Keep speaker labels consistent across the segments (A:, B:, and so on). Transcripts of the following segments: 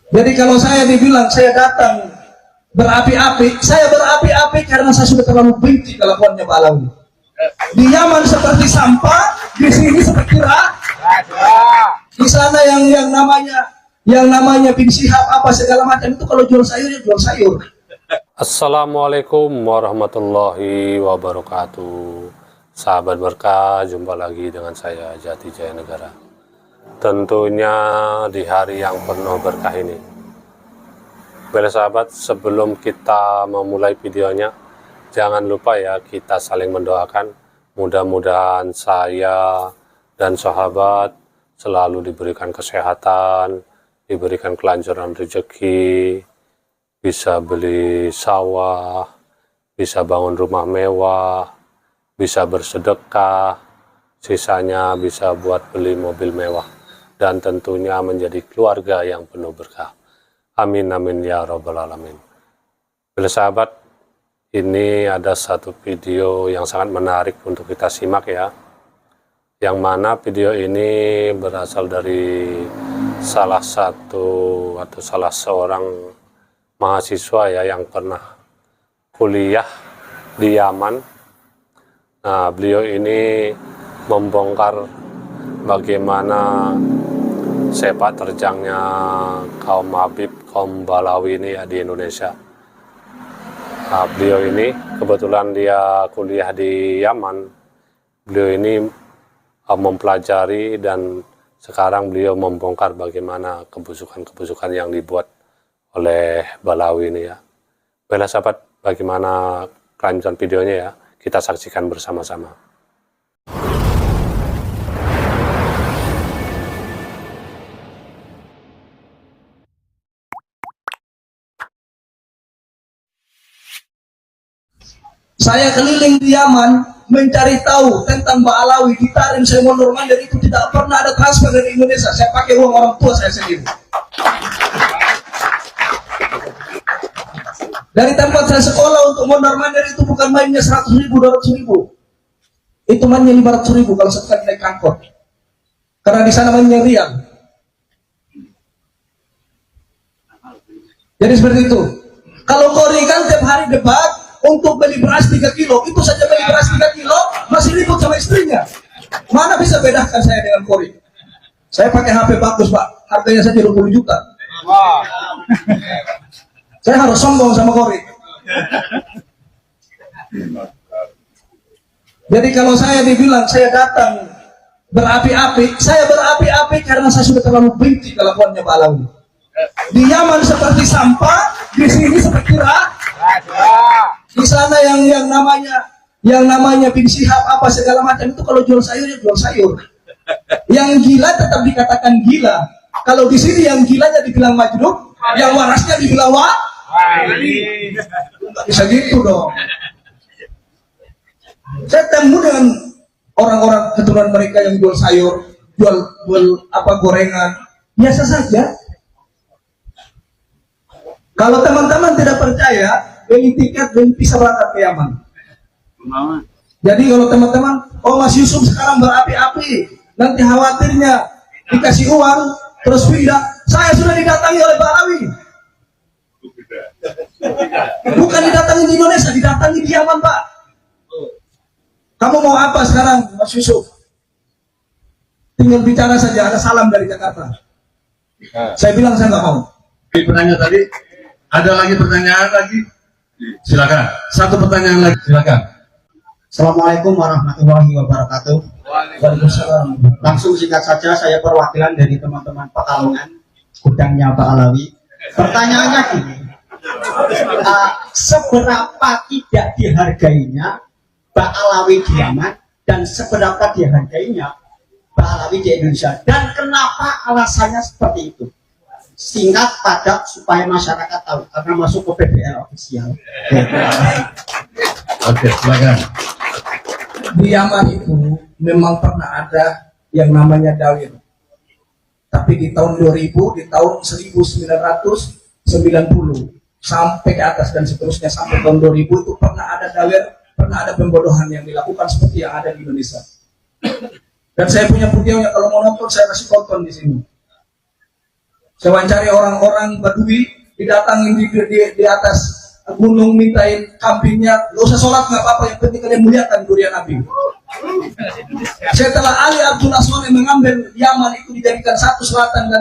A: Jadi kalau saya dibilang saya datang berapi-api, saya berapi-api karena saya sudah terlalu benci kelakuannya Pak Alawi. Di Yaman seperti sampah, di sini seperti di sana yang namanya bin Syihab apa segala macam itu kalau jual sayur ya jual sayur.
B: Assalamualaikum warahmatullahi wabarakatuh. Sahabat berkah, jumpa lagi dengan saya Jati Jaya Negara. Tentunya di hari yang penuh berkah ini. Baiklah sahabat, sebelum kita memulai videonya, jangan lupa ya kita saling mendoakan. Mudah-mudahan saya dan sahabat selalu diberikan kesehatan, diberikan kelancaran rezeki, bisa beli sawah, bisa bangun rumah mewah, bisa bersedekah, sisanya bisa buat beli mobil mewah, dan tentunya menjadi keluarga yang penuh berkah. Amin amin ya rabbal alamin. Bila sahabat, ini ada satu video yang sangat menarik untuk kita simak ya. Yang mana video ini berasal dari salah satu atau salah seorang mahasiswa ya yang pernah kuliah di Yaman. Nah, beliau ini membongkar bagaimana sepak terjangnya kaum Habib, kaum Balawi ini ya di Indonesia. Nah, beliau ini kebetulan dia kuliah di Yaman. Beliau ini mempelajari dan sekarang beliau membongkar bagaimana kebusukan-kebusukan yang dibuat oleh Balawi ini ya. Baiklah sahabat, bagaimana kelanjutan videonya ya, kita saksikan bersama-sama.
A: Saya keliling di Yaman mencari tahu tentang Mbak Alawi. Ditarim saya mundur mandir itu tidak pernah ada transfer dari Indonesia. Saya pakai uang orang tua saya sendiri. Dari tempat saya sekolah untuk mondar mandir itu bukan mainnya 100.000, 200.000. Itu mainnya 500.000 kalau sekali naik angkot. Karena di sana mainnya rial. Jadi seperti itu. Kalau Kori kan tiap hari debat untuk beli beras 3 kilo, itu saja beli beras 3 kilo masih ribut sama istrinya. Mana bisa bedakan saya dengan Kori? Saya pakai HP bagus Pak, harganya saja 20 juta. Saya harus sombong sama Kori. Jadi kalau saya dibilang saya datang berapi-api, saya berapi-api karena saya sudah terlalu benci kelakuannya Pak Alawi. Di Yaman seperti sampah, di sini seperti di sana yang namanya bin Syihab apa segala macam itu kalau jual sayur ya jual sayur. Yang gila tetap dikatakan gila. Kalau di sini yang gilanya dibilang majnun, yang warasnya dibilang nggak bisa gitu dong. Saya temu dengan orang-orang keturunan mereka yang jual sayur, jual gorengan, biasa saja. Kalau teman-teman tidak percaya, beli tiket, beli bisa berangkat ke Yaman. Jadi kalau teman-teman, oh Mas Yusuf sekarang berapi-api, nanti khawatirnya dikasih uang, terus pindah. Saya sudah didatangi oleh Balawi. Bukan didatangi di Indonesia, didatangi di Yaman Pak. Kamu mau apa sekarang Mas Yusuf? Tinggal bicara saja, ada salam dari Jakarta. Saya bilang saya nggak mau.
C: Pertanyaan tadi, ada lagi pertanyaan lagi? Silakan. Satu pertanyaan lagi, silakan.
D: Assalamualaikum warahmatullahi wabarakatuh.
A: Waalaikumsalam.
D: Langsung singkat saja, saya perwakilan dari teman-teman Pekalongan, gudangnya Pak Alawi. Pertanyaannya gini, seberapa tidak dihargainya Pak Alawi di Yaman dan seberapa dihargainya Pak Alawi di Indonesia, dan kenapa alasannya seperti itu? Singkat, padat, supaya masyarakat tahu, karena masuk ke PBL official.
C: Oke, silakan.
A: Di Yaman itu memang pernah ada yang namanya dawir. Tapi di tahun 2000, di tahun 1990 sampai ke atas dan seterusnya sampai tahun 2000 itu pernah ada dawir, pernah ada pembodohan yang dilakukan seperti yang ada di Indonesia. Dan saya punya videonya, kalau mau nonton saya kasih tonton di sini. Saya wawancari orang-orang Badui, didatangin di atas gunung, mintain kambingnya, gak usah sholat nggak apa-apa, yang penting kalian muliakan durian Nabi. Setelah Ali Abdullah Soleh mengambil Yaman itu dijadikan satu selatan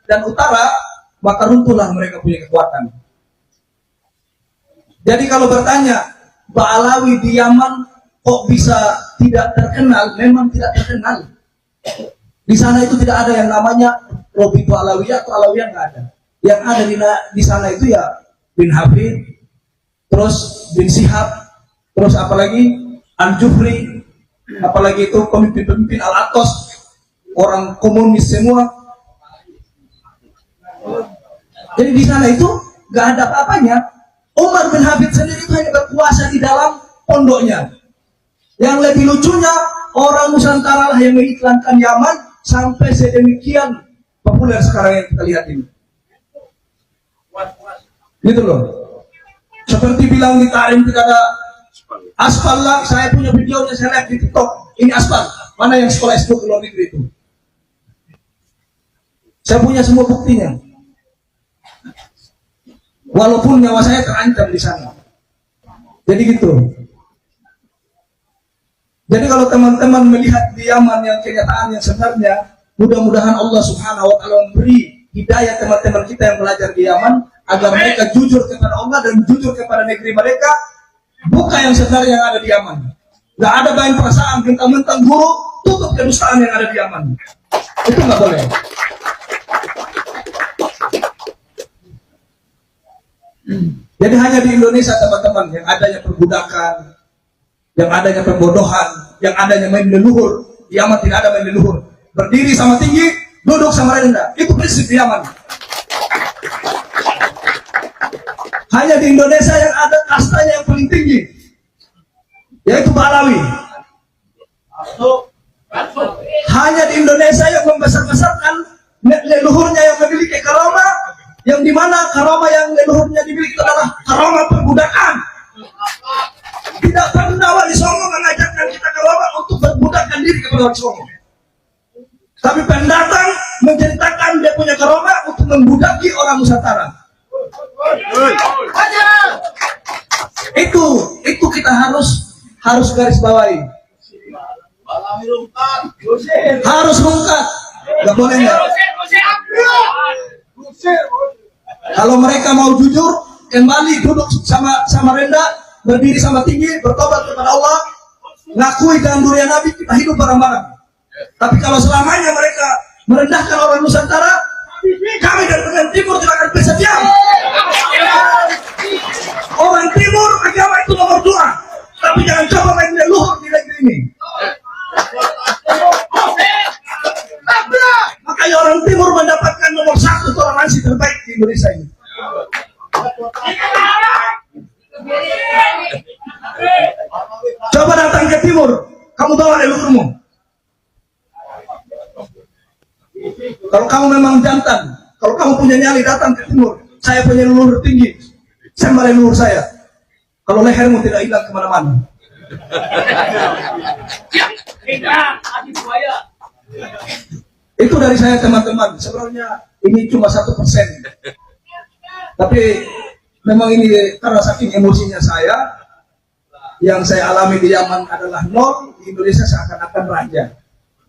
A: dan utara, maka runtuhlah mereka punya kekuatan. Jadi kalau bertanya, Ba'alawi di Yaman kok bisa tidak terkenal? Memang tidak terkenal. Di sana itu tidak ada yang namanya Robi Alawiyah atau Alawiyah, nggak ada. Yang ada di sana itu ya bin Hafid, terus bin Sihab, terus apalagi Al-Jufri, apalagi itu pemimpin-pemimpin Al-Atos, orang komunis semua. Jadi di sana itu nggak ada apa-apanya. Umar bin Hafid sendiri itu hanya berkuasa di dalam pondoknya. Yang lebih lucunya, orang Nusantara lah yang mengiklankan Yaman sampai sedemikian populer sekarang yang kita lihat ini. Gitu loh. Seperti bilang di Tarim tidak ada aspal lah. Saya punya videonya, saya lihat di TikTok. Ini aspal. Mana yang sekolah SD ke luar negeri itu? Saya punya semua buktinya. Walaupun nyawa saya terancam di sana. Jadi gitu. Jadi kalau teman-teman melihat di Yaman yang kenyataan yang sebenarnya, mudah-mudahan Allah Subhanahu wa taala memberi hidayah teman-teman kita yang belajar di Yaman agar mereka jujur kepada Allah dan jujur kepada negeri mereka, bukan yang sebenarnya yang ada di Yaman. Gak ada main perasaan mentang-mentang guru tutup kedustaan yang ada di Yaman. Itu nggak boleh. Jadi hanya di Indonesia teman-teman yang adanya perbudakan, yang adanya pembodohan, yang adanya main leluhur. Di Yaman tidak ada main leluhur. Berdiri sama tinggi, duduk sama rendah. Itu prinsip di Yaman. Hanya di Indonesia yang ada kastanya yang paling tinggi, yaitu Ba'alawi. Hanya di Indonesia yang membesar-besarkan leluhurnya yang memiliki karomah, yang dimana karomah yang leluhurnya dimiliki adalah karomah perbudakan. Tidak pernah Wali Songo mengajarkan kita karomah untuk berbudakkan diri kepada Wali Songo. Tapi pendatang menceritakan dia punya karomah untuk membudaki orang Nusantara. Itu kita harus garis bawahi. Harus rungkat. Gak boleh nggak? Kalau mereka mau jujur, kembali duduk sama rendah, berdiri sama tinggi, bertobat kepada Allah, ngakui dengan durian Nabi, kita hidup bareng-bareng. Tapi kalau selamanya mereka merendahkan orang Nusantara, kami dari bagian timur tidak akan bisa diam. Orang timur agama itu nomor 2, tapi jangan coba main leluhur di negeri ini. Makanya orang timur mendapatkan nomor 1 toleransi terbaik di Indonesia ini. Coba datang ke timur, kamu bawa leluhurmu. Kalau kamu memang jantan, kalau kamu punya nyali, datang ke timur. Saya punya leluhur tinggi, sembah leluhur saya. Kalau lehermu tidak hilang kemana-mana. Itu dari saya teman-teman. Sebenarnya ini cuma 1%. Tapi memang ini karena saking emosinya saya, yang saya alami di Yaman adalah 0, di Indonesia seakan-akan raja.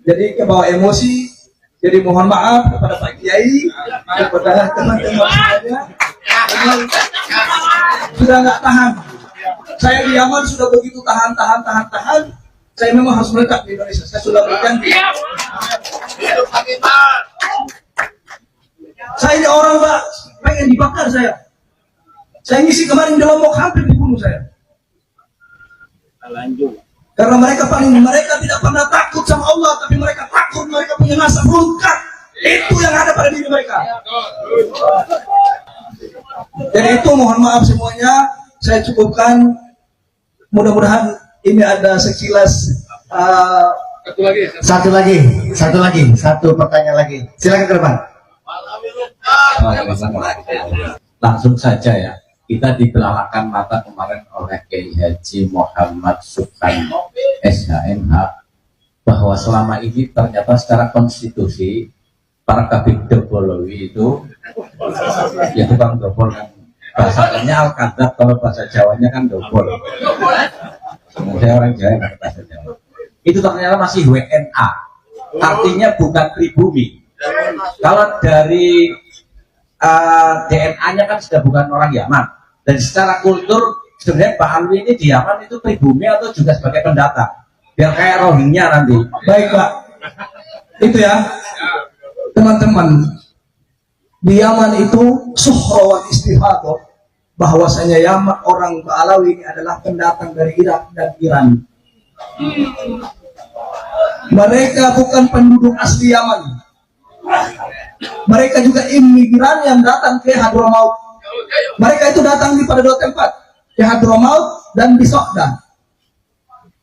A: Jadi kebawa emosi. Jadi mohon maaf kepada Pak Kiai, kepada teman-teman semuanya. Sudah nggak tahan. Saya di Yaman sudah begitu tahan. Saya memang harus melekat di Indonesia. Saya sudah berjanji. Saya ini orang Pak, pengen dibakar saya. Saya ngisi kemarin di Lombok, hampir dibunuh saya. Karena mereka tidak pernah takut sama Allah, tapi mereka takut, mereka punya nasab rungkat. Itu yang ada pada diri mereka. Jadi itu mohon maaf semuanya, saya cukupkan. Mudah-mudahan ini ada sekilas.
E: Satu pertanyaan lagi. Silakan ke depan.
F: Langsung saja ya. Kita dibelalakan mata kemarin oleh Kiai Haji Muhammad Subhan SHMH bahwa selama ini ternyata secara konstitusi para kabin dobolowi itu ya tukang dobol kan, bahasanya Alkadab, kalau bahasa Jawanya kan dobol. Saya orang Jawa kan bahasa Jawa. Itu ternyata masih WNA, artinya bukan pribumi. Kalau dari DNA-nya kan sudah bukan orang Yaman, dan secara kultur sebenarnya Pak Alwi ini di Yaman itu pribumi atau juga sebagai pendatang, biar kayak Rohingya nanti.
A: Baik Pak, itu ya teman-teman, di Yaman itu suhrawan istifadah, bahwasanya Yaman, orang Ba'alawi ini adalah pendatang dari Irak dan Iran. Mereka bukan penduduk asli Yaman. Mereka juga imigran yang datang ke Hadramaut. Mereka itu datang di pada dua tempat, di Hadramaut dan di Sokdan,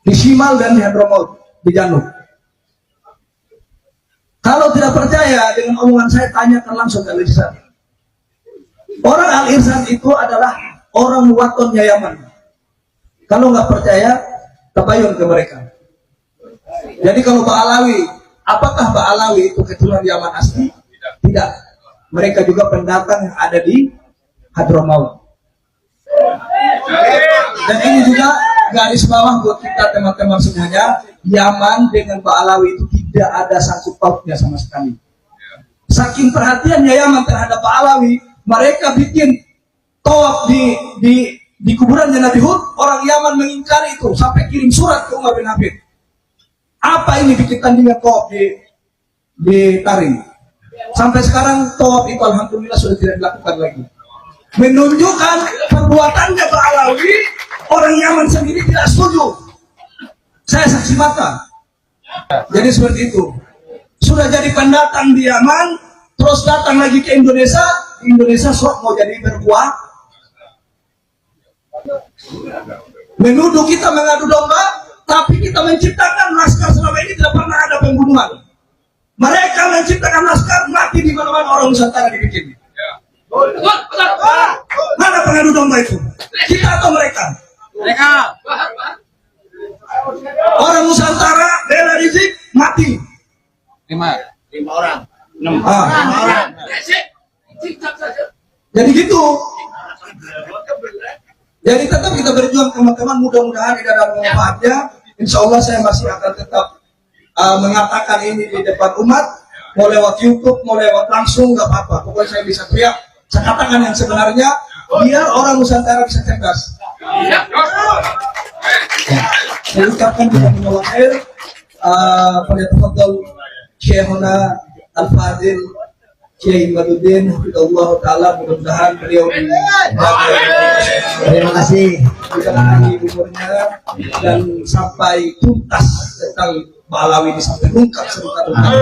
A: di Shimal dan di Hadramaut, di Janub. Kalau tidak percaya dengan omongan saya, tanyakan langsung ke Al-Irsad. Orang Al-Irsad itu adalah orang watonnya Yaman. Kalau nggak percaya, tabayun ke mereka. Jadi kalau Ba'alawi, apakah Ba'alawi itu keturunan Yaman asli? Tidak. Mereka juga pendatang yang ada di Hadramaut. Dan ini juga garis bawah buat kita teman-teman semuanya, Yaman dengan Ba'alawi itu tidak ada sangkut pautnya sama sekali. Saking perhatiannya Yaman terhadap Ba'alawi, mereka bikin tawaf di kuburannya Nabi Hud. Orang Yaman mengingkari itu sampai kirim surat ke Umar bin Habib. Apa ini bikin tandingan tawaf di Tarim? Sampai sekarang tawaf itu alhamdulillah sudah tidak dilakukan lagi. Menunjukkan perbuatannya Ba'alawi, orang Yaman sendiri tidak setuju. Saya saksi mata. Jadi seperti itu. Sudah jadi pendatang di Yaman, terus datang lagi ke Indonesia. Indonesia sok mau jadi berbuah. Menuduh kita mengadu domba, tapi kita menciptakan laskar selama ini tidak pernah ada pembunuhan. Mereka menciptakan laskar, mati di mana-mana orang Nusantara dibikin. Mana pengadu domba itu? Kita atau mereka? Mereka. Orang Nusantara bela Rizik mati.
G: 5 orang. 6
A: orang. Jadi gitu. Jadi tetap kita berjuang teman-teman, mudah-mudahan tidak ada manfaatnya. Insya Allah saya masih akan tetap mengatakan ini di depan umat, mau lewat YouTube, mau lewat langsung, nggak apa-apa. Pokoknya saya bisa teriak, saya katakan yang sebenarnya, biar orang Nusantara bisa cerdas. Ya. Saya ucapkan jazakumullah khair. Falyatafadhal Syekhuna Al-Fadil Kiai Imaduddin hafidhahullah taala, mudah-mudahan beliau
E: Terima kasih.
A: menjalani umurnya dan sampai tuntas tentang Ba'alawi ini, sampai lengkap serta tuntas.